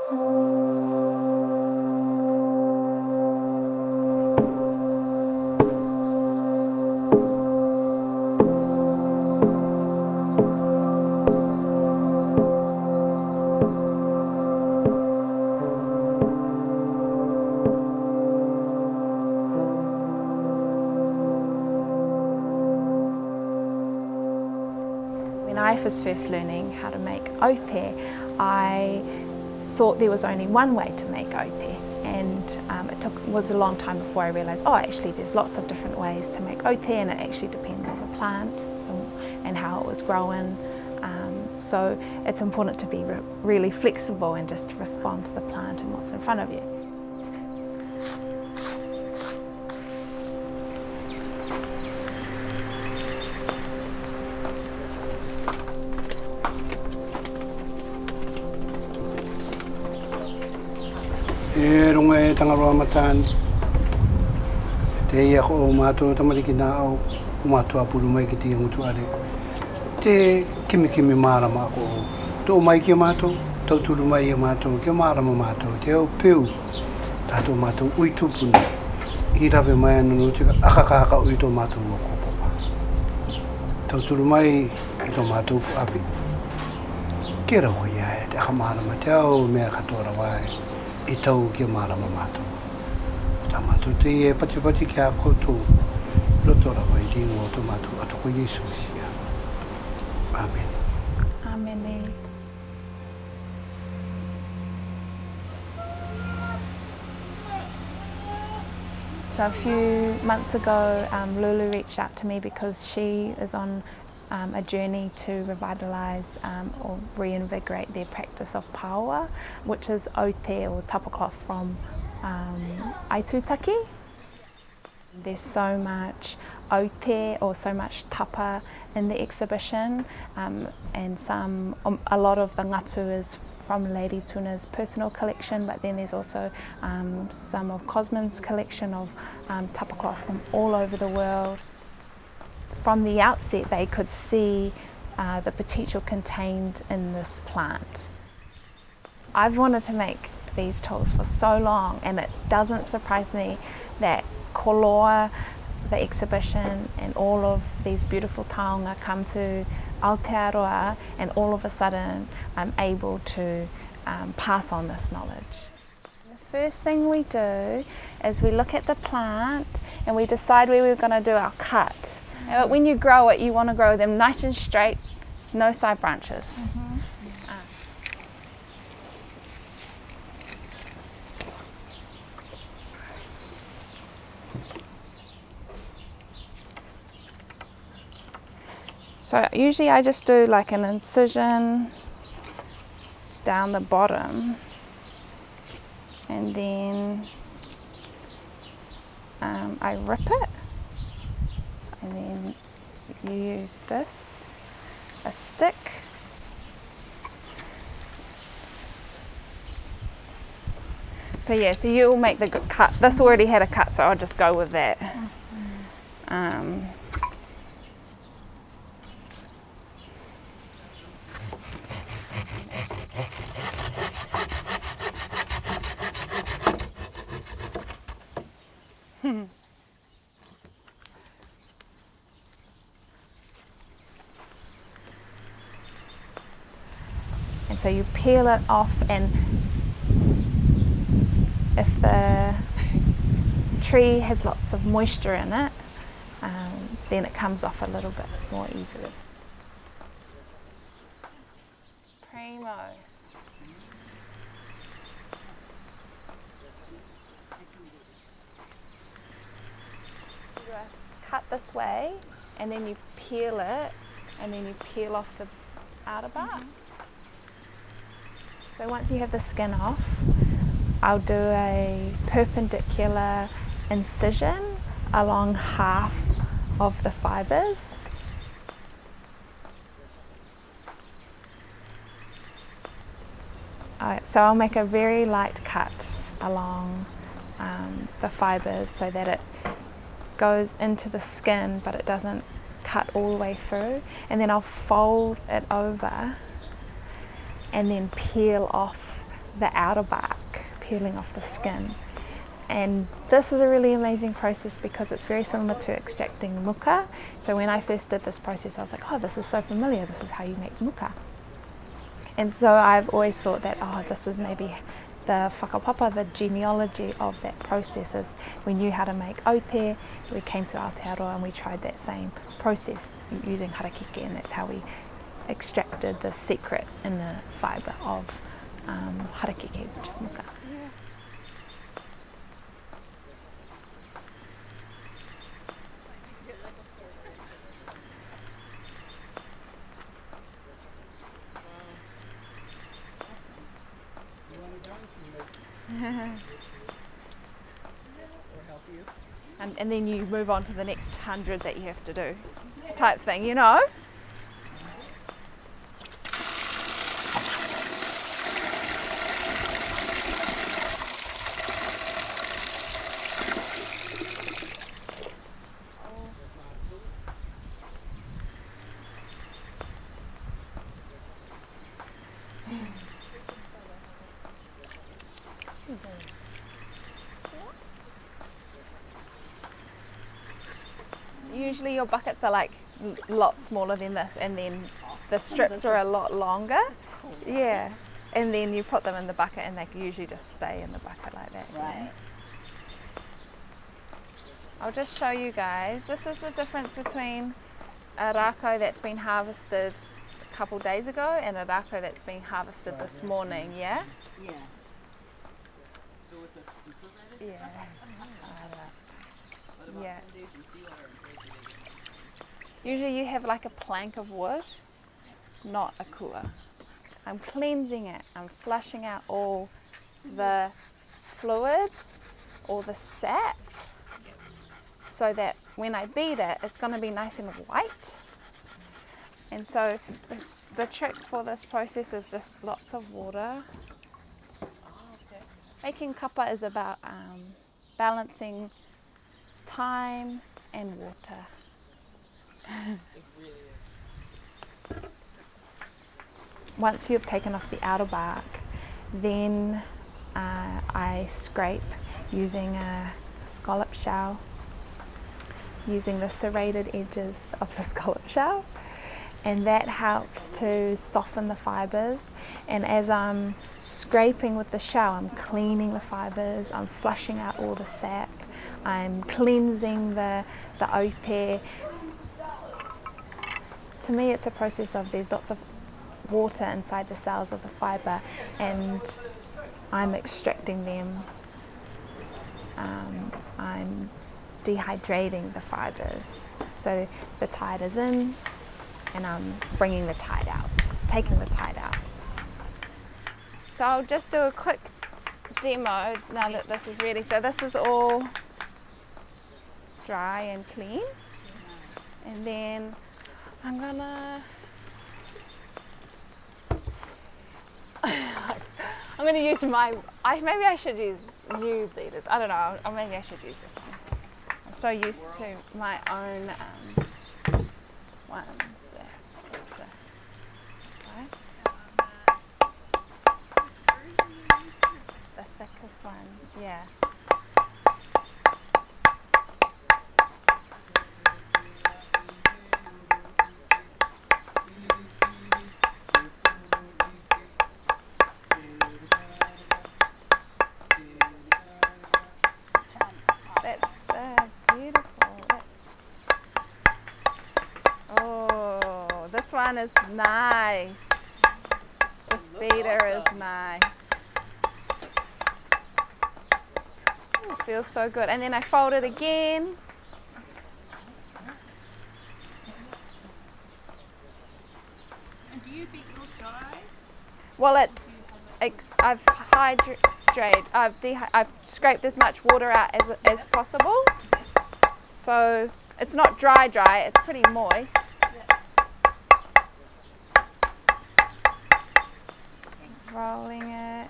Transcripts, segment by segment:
When I was first learning how to make Aute, I thought there was only one way to make Aute, and it was a long time before I realised, oh, actually there's lots of different ways to make Aute, and it actually depends on the plant and how it was growing. So it's important to be really flexible and just to respond to the plant and what's in front of you. E runga e tangaroa matani. Te ia ko o mātou tamariki nā au, o mātou apuru mai ki te ingutu are. Te kimi mārama ko o. Tō mai ki a mātou, tauturu mai a mātou, ki a mārama mātou. Te au peu, tātou mātou uitupuna. I rawe mai anunu, te akakaka ui tō mātou o kopapa. Tauturu mai i tō mātou api. Ke rau ia e te akamārama, te au mea katoa wai. I tau ki a mārama mātou. Tā mātou te e pati ki a koutou. Roto rawa i ringo o tō mātou atoko Yesu sia. Amen. Amen. So a few months ago, Lulu reached out to me because she is on a journey to revitalise or reinvigorate their practice of Pā'oa, which is Aute or barkcloth from Aitutaki. There's so much Aute or so much tapa in the exhibition, and a lot of the ngatu is from Lady Tuna's personal collection, but then there's also some of Cosman's collection of barkcloth from all over the world. From the outset, they could see the potential contained in this plant. I've wanted to make these tools for so long, and it doesn't surprise me that Koloa, the exhibition, and all of these beautiful taonga come to Aotearoa, and all of a sudden I'm able to pass on this knowledge. The first thing we do is we look at the plant and we decide where we're going to do our cut. But when you grow it, you want to grow them nice and straight, no side branches. Mm-hmm. So usually I just do like an incision down the bottom, and then I rip it. And then you use this, a stick. So yeah, so you'll make the good cut. This already had a cut, so I'll just go with that. And so you peel it off, and if the tree has lots of moisture in it, then it comes off a little bit more easily. Primo. You cut this way, and then you peel it, and then you peel off the outer bark. So once you have the skin off, I'll do a perpendicular incision along half of the fibres. So I'll make a very light cut along the fibres so that it goes into the skin, but it doesn't cut all the way through. And then I'll fold it over and then peel off the outer bark, peeling off the skin. And this is a really amazing process because it's very similar to extracting muka. So when I first did this process, I was like, oh, this is so familiar, this is how you make muka. And so I've always thought that, oh, this is maybe the whakapapa, the genealogy of that process is we knew how to make Aute, we came to Aotearoa and we tried that same process using harakeke, and that's how we extracted the secret in the fibre of harakeke, which is muka. And then you move on to the next 100 that you have to do, type thing, you know? Usually your buckets are like a lot smaller than this, and then the strips are a lot longer. Yeah, and then you put them in the bucket and they usually just stay in the bucket like that. Right. I'll just show you guys. This is the difference between a rako that's been harvested a couple days ago and a rako that's been harvested this morning, yeah? Yeah. Yeah. Yeah. Usually you have like a plank of wood, not a kua. I'm cleansing it, I'm flushing out all the fluids, all the sap, so that when I beat it, it's going to be nice and white. And so the trick for this process is just lots of water. Making kapa is about balancing time and water. Once you've taken off the outer bark, then I scrape using a scallop shell, using the serrated edges of the scallop shell, and that helps to soften the fibres. And as I'm scraping with the shell, I'm cleaning the fibres, I'm flushing out all the sap, I'm cleansing the Aute. To me, it's a process of there's lots of water inside the cells of the fibre, and I'm extracting them. I'm dehydrating the fibres. So the tide is in, and I'm bringing the tide out, taking the tide out. So I'll just do a quick demo now that this is ready. So this is all dry and clean, and then I'm gonna use maybe I should use new bleeders. I don't know, or maybe I should use this one. I'm so used to my own ones. The thickest ones, yeah. This one is nice. This beater is nice. It feels so good. And then I fold it again. And do you beat yours dry? Well, I've scraped as much water out as possible. So it's not dry, it's pretty moist. Rolling it,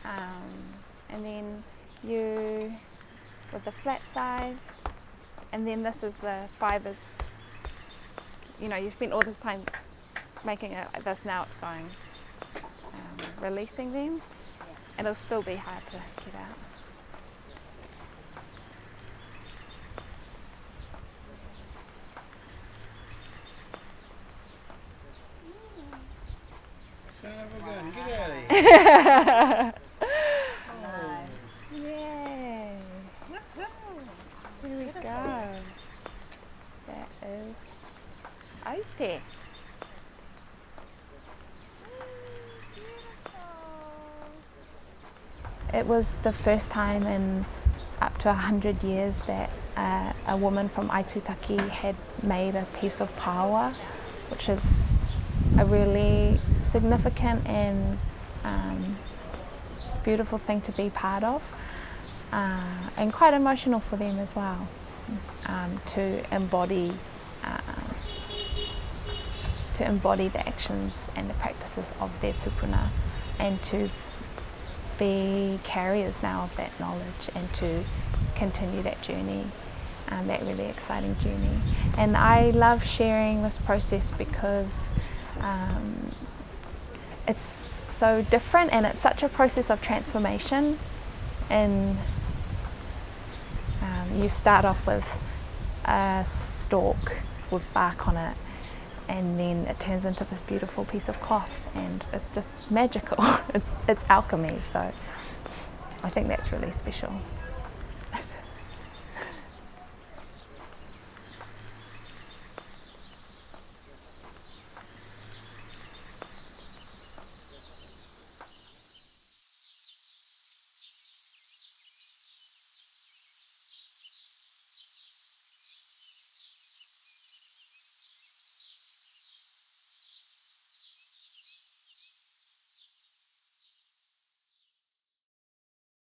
and then you with the flat side, and then this is the fibres. You know, you spent all this time making it like this. Now it's going releasing them. It'll still be hard to get out. Son of a gun, get out of here. Nice. Yay. Here we go. That is Aute. It was the first time in up to 100 years that a woman from Aitutaki had made a piece of pā'oa, which is a really significant and beautiful thing to be part of, and quite emotional for them as well, to embody the actions and the practices of their tupuna, and to be carriers now of that knowledge and to continue that journey, that really exciting journey. And I love sharing this process because it's so different and it's such a process of transformation. And you start off with a stalk with bark on it, and then it turns into this beautiful piece of cloth, and it's just magical. It's alchemy, so I think that's really special.